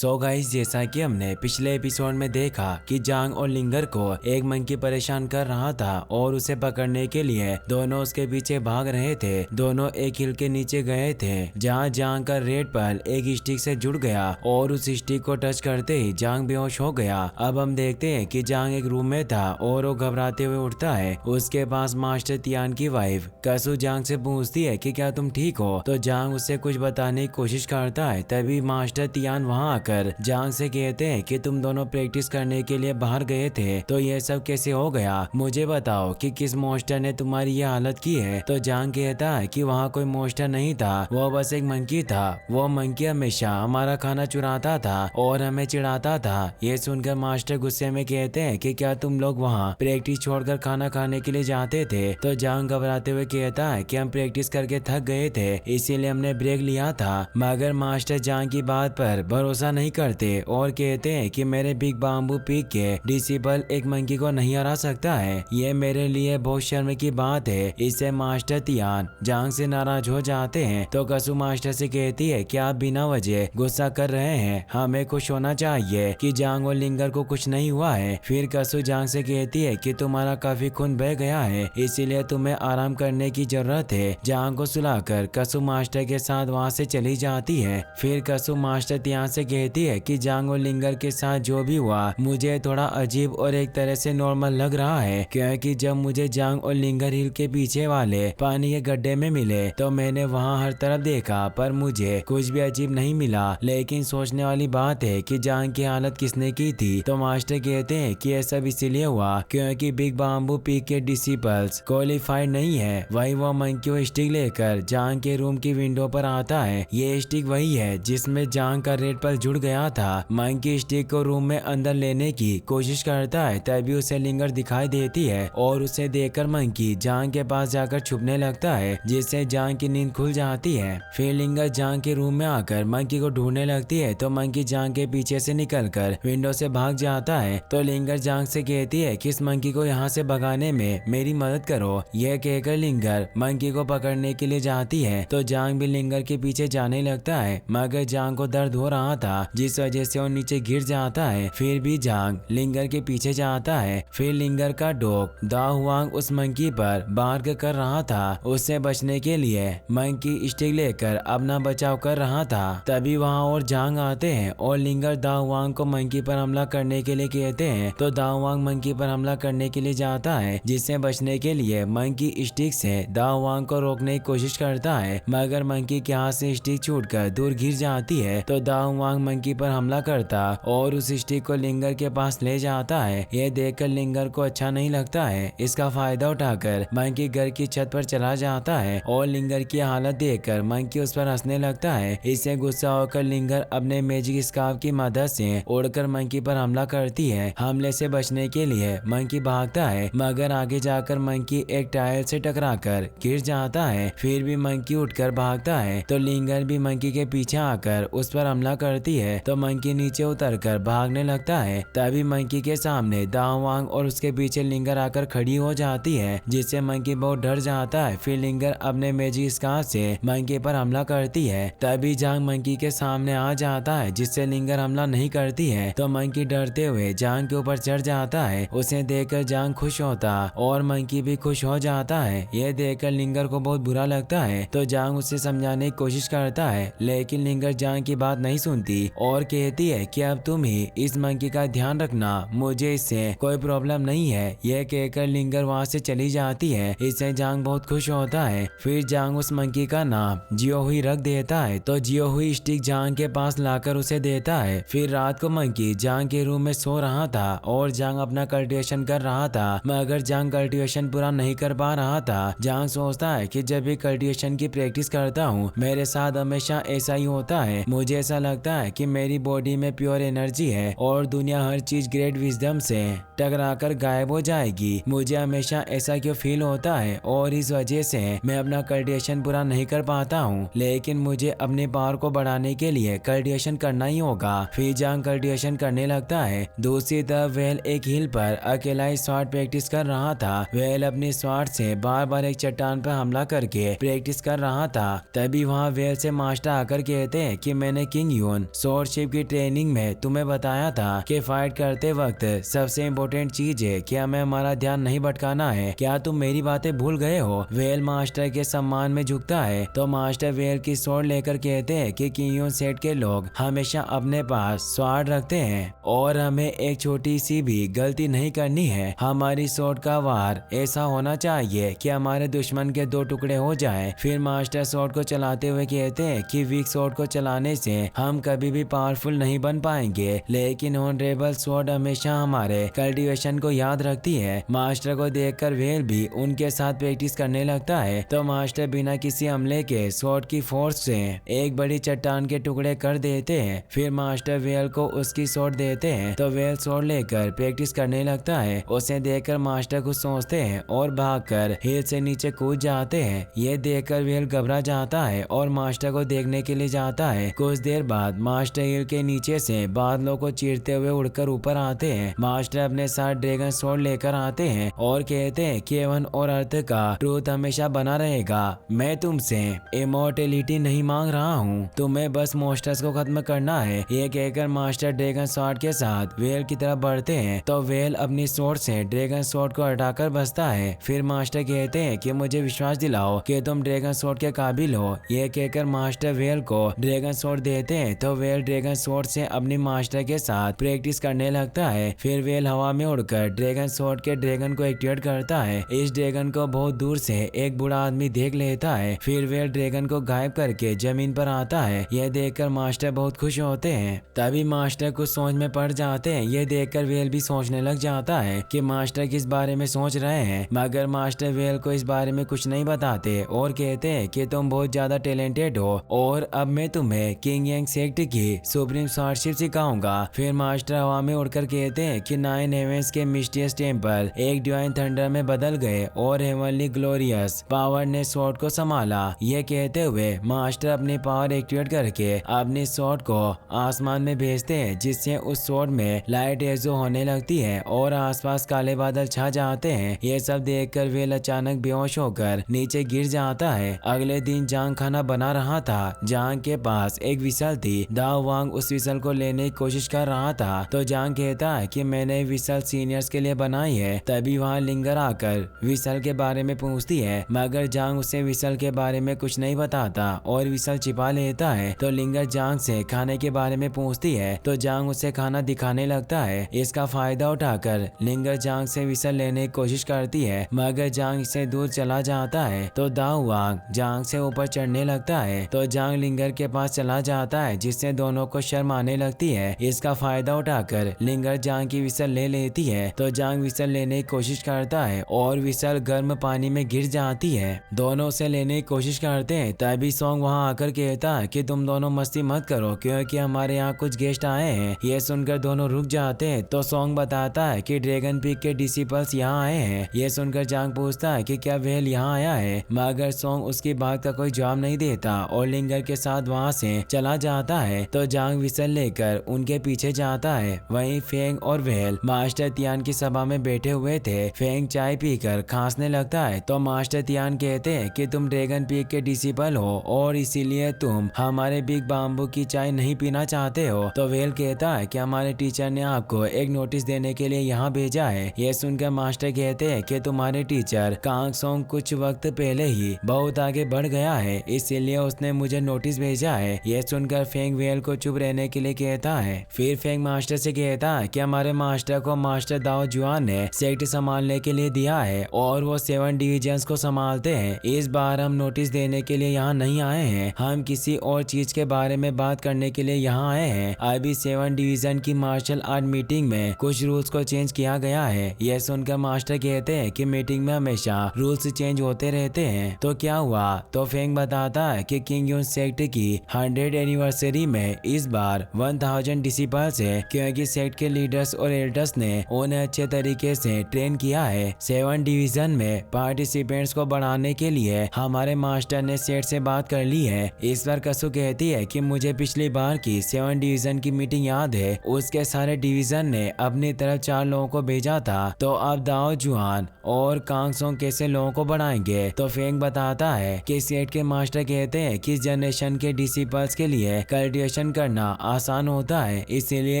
So guys, जैसा कि हमने पिछले एपिसोड में देखा कि जांग और लिंगर को एक मंकी परेशान कर रहा था और उसे पकड़ने के लिए दोनों उसके पीछे भाग रहे थे। दोनों एक हिल के नीचे गए थे जहां जांग का रेड पल एक स्टिक से जुड़ गया और उस स्टिक को टच करते ही जांग बेहोश हो गया। अब हम देखते हैं कि जांग एक रूम में था और वो घबराते हुए उठता है। उसके पास मास्टर तियान की वाइफ कसू जांग से पूछती है कि क्या तुम ठीक हो, तो जांग उससे कुछ बताने की कोशिश करता है। तभी मास्टर तियान वहां आकर जांग से कहते हैं कि तुम दोनों प्रैक्टिस करने के लिए बाहर गए थे, तो ये सब कैसे हो गया, मुझे बताओ कि किस मॉन्स्टर ने तुम्हारी ये हालत की है। तो जांग कहता है कि वहाँ कोई मॉन्स्टर नहीं था, वो बस एक मंकी था। वो मंकी हमेशा हमारा खाना चुराता था और हमें चिढ़ाता था। ये सुनकर मास्टर गुस्से में कहते हैं कि क्या तुम लोग वहाँ प्रैक्टिस छोड़कर खाना खाने के लिए जाते थे। तो जांग घबराते हुए कहता है कि हम प्रैक्टिस करके थक गए थे, इसीलिए हमने ब्रेक लिया था। मगर मास्टर जांग की बात पर भरोसा नहीं करते और कहते हैं कि मेरे बिग बाम्बू पीक के डिसिबल एक मंकी को नहीं हरा सकता है। ये मेरे लिए बहुत शर्म की बात है। इससे मास्टर तियान जांग से नाराज हो जाते हैं। तो कसू मास्टर से कहती है कि आप बिना वजह गुस्सा कर रहे हैं, हमें खुश होना चाहिए कि जांग और लिंगर को कुछ नहीं हुआ है। फिर कसू जांग से कहती है कि तुम्हारा काफी खून बह गया है, इसीलिए तुम्हें आराम करने की जरूरत है। जांग को सुलाकर कसू मास्टर के साथ वहाँ से चली जाती है। फिर कसू मास्टर तियान से कहती है कि जांग और लिंगर के साथ जो भी हुआ मुझे थोड़ा अजीब और एक तरह से नॉर्मल लग रहा है, क्योंकि जब मुझे जांग और लिंगर हिल के पीछे वाले पानी के गड्ढे में मिले तो मैंने वहाँ हर तरफ देखा पर मुझे कुछ भी अजीब नहीं मिला। लेकिन सोचने वाली बात है कि जांग की हालत किसने की थी। तो मास्टर कहते हैं कि यह सब इसीलिए हुआ क्योंकि बिग बाम्बू पीक के डिसिपल्स क्वालिफाइड नहीं है। वही वो मंकी वो स्टिक लेकर जांग के रूम की विंडो पर आता है। ये स्टिक वही है जिसमें जांग का रेड पल जुड़ गया था। मंकी स्टिक को रूम में अंदर लेने की कोशिश करता है, तभी उसे लिंगर दिखाई देती है और उसे देखकर मंकी जांग के पास जाकर छुपने लगता है, जिससे जांग की नींद खुल जाती है। फिर लिंगर जांग के रूम में आकर मंकी को ढूंढने लगती है, तो मंकी जांग के पीछे से निकलकर विंडो से भाग जाता है। तो लिंगर जांग से कहती है कि इस मंकी को यहाँ से भगाने में मेरी मदद करो। यह कहकर लिंगर मंकी को पकड़ने के लिए जाती है। तो जांग भी लिंगर के पीछे जाने लगता है, मगर जांग को दर्द हो रहा था जिस वजह से वो नीचे गिर जाता है। फिर भी जांग लिंगर के पीछे जाता है। फिर लिंगर का डॉग दा हुआंग उस मंकी पर बार्क कर रहा था। उससे बचने के लिए मंकी स्टिक लेकर अपना बचाव कर रहा था। तभी वहाँ और जांग आते हैं और लिंगर दा हुआंग को मंकी पर हमला करने के लिए कहते हैं। तो दा हुआंग मंकी पर हमला करने के लिए जाता है, जिससे बचने के लिए मंकी स्टिक से दा हुआंग को रोकने की कोशिश करता है, मगर मंकी के हाथ से स्टिक छूटकर दूर गिर जाती है। तो दा हुआंग मंकी पर हमला करता और उस स्टिक को लिंगर के पास ले जाता है। यह देखकर लिंगर को अच्छा नहीं लगता है। इसका फायदा उठाकर मंकी घर की छत पर चला जाता है और लिंगर की हालत देखकर मंकी उस पर हंसने लगता है। इससे गुस्सा होकर लिंगर अपने मैजिक स्कार्फ की मदद से उड़कर मंकी पर हमला करती है। हमले से बचने के लिए मंकी भागता है, मगर आगे जाकर मंकी एक टायर से टकराकर गिर जाता है। फिर भी मंकी उठकर भागता है, तो लिंगर भी मंकी के पीछे आकर उस पर हमला करती है। तो मंकी नीचे उतरकर भागने लगता है। तभी मंकी के सामने दा हुआंग और उसके पीछे लिंगर आकर खड़ी हो जाती है, जिससे मंकी बहुत डर जाता है। फिर लिंगर अपने मैजिक स्कार्फ से मंकी पर हमला करती है। तभी जांग मंकी के सामने आ जाता है, जिससे लिंगर हमला नहीं करती है। तो मंकी डरते हुए जांग के ऊपर चढ़ जाता है। उसे देखकर जांग खुश होता और मंकी भी खुश हो जाता है। यह देखकर लिंगर को बहुत बुरा लगता है। तो जांग उसे समझाने की कोशिश करता है, लेकिन लिंगर जांग की बात नहीं सुनती और कहती है कि अब तुम ही इस मंकी का ध्यान रखना, मुझे इससे कोई प्रॉब्लम नहीं है। यह कहकर लिंगर वहाँ से चली जाती है। इससे जांग बहुत खुश होता है। फिर जांग उस मंकी का नाम जियो हुई रख देता है। तो जियो हुई स्टिक जांग के पास लाकर उसे देता है। फिर रात को मंकी जांग के रूम में सो रहा था और जांग अपना कल्टीवेशन कर रहा था, मगर जांग कल्टीवेशन पूरा नहीं कर पा रहा था। जांग सोचता है कि जब भी कल्टीवेशन की प्रैक्टिस करता हूँ मेरे साथ हमेशा ऐसा ही होता है। मुझे ऐसा लगता है कि मेरी बॉडी में प्योर एनर्जी है और दुनिया हर चीज ग्रेट विजडम से टकराकर गायब हो जाएगी। मुझे हमेशा ऐसा क्यों फील होता है और इस वजह से मैं अपना कल्टीवेशन पूरा नहीं कर पाता हूँ। लेकिन मुझे अपने पावर को बढ़ाने के लिए कल्टीवेशन करना ही होगा। फिर जांग कल्टीवेशन करने लगता है। दूसरी तरफ वेल एक हिल पर अकेला ही स्वॉर्ड प्रैक्टिस कर रहा था। वेल अपने स्वॉर्ड से बार बार एक चट्टान पर हमला करके प्रैक्टिस कर रहा था। तभी वहाँ वेल से मास्टर आकर कहते हैं कि मैंने किंग यून सो स्वॉर्डशिप की ट्रेनिंग में तुम्हें बताया था कि फाइट करते वक्त सबसे इम्पोर्टेंट चीज है कि हमें हमारा ध्यान नहीं भटकाना है। क्या तुम मेरी बातें भूल गए हो? वेल मास्टर के सम्मान में झुकता है तो मास्टर वेल की स्वॉर्ड लेकर कहते हैं कि कियोन सेट के लोग हमेशा अपने पास स्वॉर्ड रखते हैं और हमें एक छोटी सी भी गलती नहीं करनी है। हमारी स्वॉर्ड का वार ऐसा होना चाहिए कि हमारे दुश्मन के 2 टुकड़े हो जाएं। फिर मास्टर स्वॉर्ड को चलाते हुए कहते हैं कि वीक स्वॉर्ड को चलाने से हम कभी भी पावरफुल नहीं बन पाएंगे, लेकिन ऑनरेबल स्वॉर्ड हमेशा हमारे कल्टीवेशन को याद रखती है। मास्टर को देखकर वेल भी उनके साथ प्रैक्टिस करने लगता है तो मास्टर बिना किसी हमले के स्वॉर्ड की फोर्स से एक बड़ी चट्टान के टुकड़े कर देते हैं। फिर मास्टर वेल को उसकी स्वॉर्ड देते हैं तो वेल स्वॉर्ड लेकर प्रैक्टिस करने लगता है। उसे देखकर मास्टर कुछ सोचते हैं और भागकर हिल से नीचे कूद जाते हैं। ये देखकर वेल घबरा जाता है और मास्टर को देखने के लिए जाता है। कुछ देर बाद मास्टर हिल के नीचे से बादलों को चीरते हुए उड़कर ऊपर आते हैं। मास्टर अपने साथ ड्रैगन स्वॉर्ड लेकर आते हैं और कहते हैं कि हेवन और अर्थ का ट्रूथ हमेशा बना रहेगा। मैं तुमसे इमॉर्टैलिटी नहीं मांग रहा हूँ, तुम्हें बस मॉन्स्टर्स को खत्म करना है। ये कहकर मास्टर ड्रैगन स्वॉर्ड के साथ वेल की तरफ बढ़ते हैं तो वेल अपनी स्वॉर्ड से ड्रैगन स्वॉर्ड को हटाकर बसता है। फिर मास्टर कहते हैं कि मुझे विश्वास दिलाओ कि तुम ड्रैगन स्वॉर्ड के काबिल हो। ये कहकर मास्टर वेल को ड्रैगन स्वॉर्ड देते हैं तो वेल ड्रैगन स्वॉर्ड से अपनी मास्टर के साथ प्रैक्टिस करने लगता है। फिर वेल हवा में उड़कर ड्रैगन स्वॉर्ड के ड्रैगन को एक्टिवेट करता है। इस ड्रैगन को बहुत दूर से एक बूढ़ा आदमी देख लेता है। फिर वेल ड्रैगन को गायब करके जमीन पर आता है। यह देखकर मास्टर बहुत खुश होते हैं। तभी मास्टर कुछ सोच में पड़ जाते हैं। यह देखकर वेल भी सोचने लग जाता है कि मास्टर किस बारे में सोच रहे हैं, मगर मास्टर वेल को इस बारे में कुछ नहीं बताते और कहते हैं कि तुम बहुत ज्यादा टैलेंटेड हो और अब मैं तुम्हें किंग यांग सेक्ट की सुप्रीम स्वॉर्डशिप सिखाऊंगा। फिर मास्टर हवा में उड़कर कहते हैं कि 9 हेवेंस के मिस्टीरियस टेम्पल एक डिवाइन थंडर में बदल गए और हेवनली ग्लोरियस पावर ने स्वॉर्ड को संभाला। ये कहते हुए मास्टर अपनी पावर एक्टिवेट करके अपनी स्वॉर्ड को आसमान में भेजते हैं, जिससे उस स्वॉर्ड में लाइट एजो होने लगती है और आसपास काले बादल छा जाते हैं। ये सब देखकर वेल अचानक बेहोश होकर नीचे गिर जाता है। अगले दिन जांग खाना बना रहा था। जांग के पास एक विसल थी। दाओ वांग उस विसल को लेने की कोशिश कर रहा था तो जांग कहता है कि मैंने विसल सीनियर्स के लिए बनाई है। तभी वहाँ लिंगर आकर विसल के बारे में पूछती है, मगर जांग उसे विसल के बारे में कुछ नहीं बताता और विसल छिपा लेता है। तो लिंगर जांग से खाने के बारे में पूछती है तो जांग उसे खाना दिखाने लगता है। इसका फायदा उठाकर लिंगर जांग से विसल लेने की कोशिश करती है, मगर जांग से दूर चला जाता है। तो दाओ वांग जांग से ऊपर चढ़ने लगता है तो जांग लिंगर के पास चला जाता है, जिससे दोनों को शर्म आने लगती है। इसका फायदा उठाकर लिंगर जांग की विसल ले लेती है तो जांग विसल लेने की कोशिश करता है और विसल गर्म पानी में गिर जाती है। दोनों उसे लेने की कोशिश करते हैं। तभी सॉन्ग वहां आकर कहता है कि तुम दोनों मस्ती मत करो क्योंकि हमारे यहाँ कुछ गेस्ट आए हैं। ये सुनकर दोनों रुक जाते हैं तो सॉन्ग बताता है कि ड्रैगन पीक के डिसिपल्स यहाँ आए हैं। ये सुनकर जांग पूछता है कि क्या वेल यहाँ आया है, मगर सॉन्ग उसकी बात का कोई जवाब नहीं देता और लिंगर के साथ वहाँ से चला जाता है। तो जांग विसल लेकर उनके पीछे जाता है। वहीं फेंग और वेल मास्टर तियान की सभा में बैठे हुए थे। फेंग चाय पीकर खांसने लगता है तो मास्टर तियान कहते हैं कि तुम ड्रैगन पीक के डिसिपल हो और इसीलिए तुम हमारे बिग बाम्बू की चाय नहीं पीना चाहते हो। तो वेल कहता है कि हमारे टीचर ने आपको एक नोटिस देने के लिए यहाँ भेजा है। ये सुनकर मास्टर कहते हैं कि तुम्हारे टीचर कांग सोंग कुछ वक्त पहले ही बहुत आगे बढ़ गया है, इसीलिए उसने मुझे नोटिस भेजा है। ये सुनकर फेंग वेल को चुप रहने के लिए कहता है। फिर फेंग मास्टर से कहता है कि हमारे मास्टर को मास्टर दाओ जुआन ने सेक्ट संभालने के लिए दिया है और वो 7 डिविजन्स को संभालते हैं। इस बार हम नोटिस देने के लिए यहाँ नहीं आए हैं, हम किसी और चीज के बारे में बात करने के लिए यहाँ आए हैं। अभी 7 डिवीजन की मार्शल आर्ट मीटिंग में कुछ रूल्स को चेंज किया गया है। यह सुनकर मास्टर कहते हैं कि मीटिंग में हमेशा रूल्स चेंज होते रहते हैं। तो क्या हुआ? तो फेंग बताता है कि किंग यून सेक्ट की 100 एनिवर्सरी में इस बार 1000 डिसिपल्स है, क्योंकि सेक्ट के लीडर्स और एल्डर्स ने उन्हें अच्छे तरीके से ट्रेन किया है। 7 डिवीजन में पार्टिसिपेंट्स को बढ़ाने के लिए हमारे मास्टर ने सेट से बात कर ली है। इस बार कसु कहती है कि मुझे पिछली बार की 7 डिवीजन की मीटिंग याद है, उसके सारे डिवीजन ने अपनी तरफ 4 लोगों को भेजा था, तो अब दाओ जुआन और कांगसोंग कैसे लोगों को बढ़ाएंगे? तो फेंग बताता है कि सेट के मास्टर कहते हैं कि इस जनरेशन के डिसिपल्स के लिए कल्टिवेशन कम्युनिकेशन करना आसान होता है। इसीलिए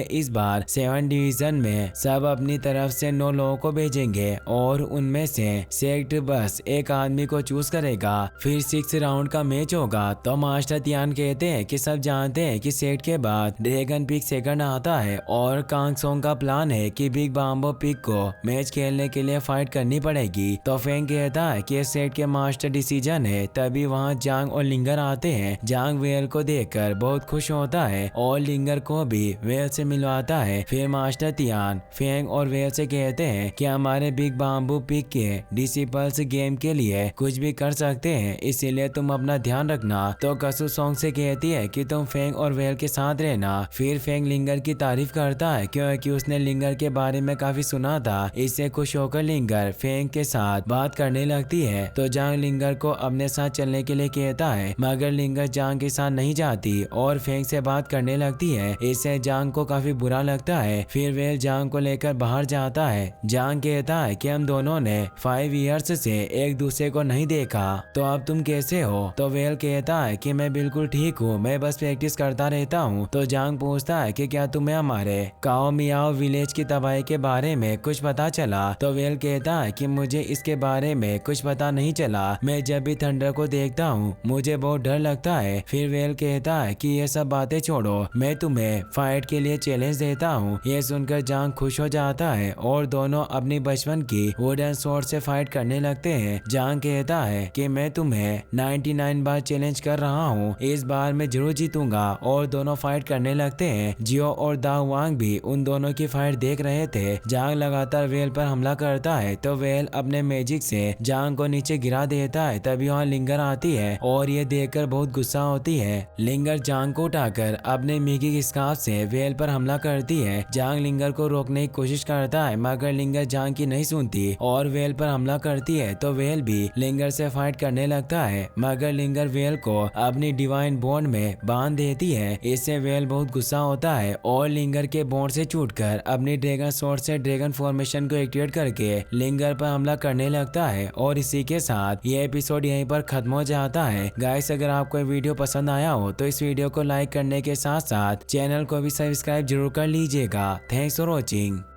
इस बार 7 डिवीजन में सब अपनी तरफ से 9 लोगों को भेजेंगे और उनमें से सेक्ट बस एक आदमी को चूज करेगा। फिर 6 राउंड का मैच होगा। तो मास्टर तियान कहते हैं कि सब जानते हैं कि सेक्ट के बाद ड्रैगन पिग सेकंड आता है और कांग सोंग का प्लान है कि बिग बाम्बो पिग को मैच खेलने के लिए फाइट करनी पड़ेगी। तो फेंग कहता है कि सेक्ट के मास्टर डिसीजन है। तभी वहाँ जांग और लिंगर आते हैं। जांग वेल को देखकर बहुत खुश होता है और लिंगर को भी वेल से मिलवाता है। फिर मास्टर तियान फेंग और वेल से कहते हैं कि हमारे बिग बाम्बू पिग के डिसिपल्स गेम के लिए कुछ भी कर सकते हैं, इसीलिए तुम अपना ध्यान रखना। तो कसु सोंग से कहती है कि तुम फेंग और वेल के साथ रहना। फिर फेंग लिंगर की तारीफ करता है क्योंकि उसने लिंगर के बारे में काफी सुना था। इससे खुश होकर लिंगर फेंग के साथ बात करने लगती है। तो जांग लिंगर को अपने साथ चलने के लिए कहता है, मगर लिंगर जांग के साथ नहीं जाती और फेंग से बात करने लगती है। इससे जांग को काफी बुरा लगता है। फिर वेल जांग को लेकर बाहर जाता है। जांग कहता है कि हम दोनों ने 5 इयर्स से एक दूसरे को नहीं देखा, तो अब तुम कैसे हो? तो वेल कहता है कि मैं बिल्कुल ठीक हूँ, मैं बस प्रैक्टिस करता रहता हूँ। तो जांग पूछता है कि क्या तुम्हें हमारे काओ मियाओ विलेज की तबाही के बारे में कुछ पता चला? तो वेल कहता है कि मुझे इसके बारे में कुछ पता नहीं चला। मैं जब भी थंडर को देखता हूँ मुझे बहुत डर लगता है। फिर वेल कहता है कि ये सब बातें छोड़ो, मैं तुम्हें फाइट के लिए चैलेंज देता हूँ। ये सुनकर जांग खुश हो जाता है और दोनों अपनी बचपन की वुडन स्वॉर्ड से फाइट करने लगते हैं। जांग कहता है कि मैं तुम्हें 99 बार चैलेंज कर रहा हूँ, इस बार मैं जरूर जीतूंगा। और दोनों फाइट करने लगते हैं। जियो और दा वांग भी उन दोनों की फाइट देख रहे थे। जांग लगातार वेल पर हमला करता है तो वेल अपने मैजिक से जांग को नीचे गिरा देता है। तभी वहाँ लिंगर आती है और ये देखकर बहुत गुस्सा होती है। लिंगर जांग को उठाकर अपने मैजिक स्कार्फ से वेल पर हमला करती है। जांग लिंगर को रोकने की कोशिश करता है मगर लिंगर जांग की नहीं सुनती और वेल पर हमला करती है। तो वेल भी लिंगर से फाइट करने लगता है मगर लिंगर वेल को अपनी डिवाइन बॉन्ड में बांध देती है। इससे वेल बहुत गुस्सा होता है और लिंगर के बॉन्ड से छूटकर अपनी ड्रैगन स्वॉर्ड से ड्रैगन फॉर्मेशन को एक्टिवेट करके लिंगर पर हमला करने लगता है। और इसी के साथ ये एपिसोड यहीं पर खत्म हो जाता है। गाइस, अगर आपको ये वीडियो पसंद आया हो तो इस वीडियो को लाइक करने के साथ साथ चैनल को भी सब्सक्राइब जरूर कर लीजिएगा। Thanks for watching.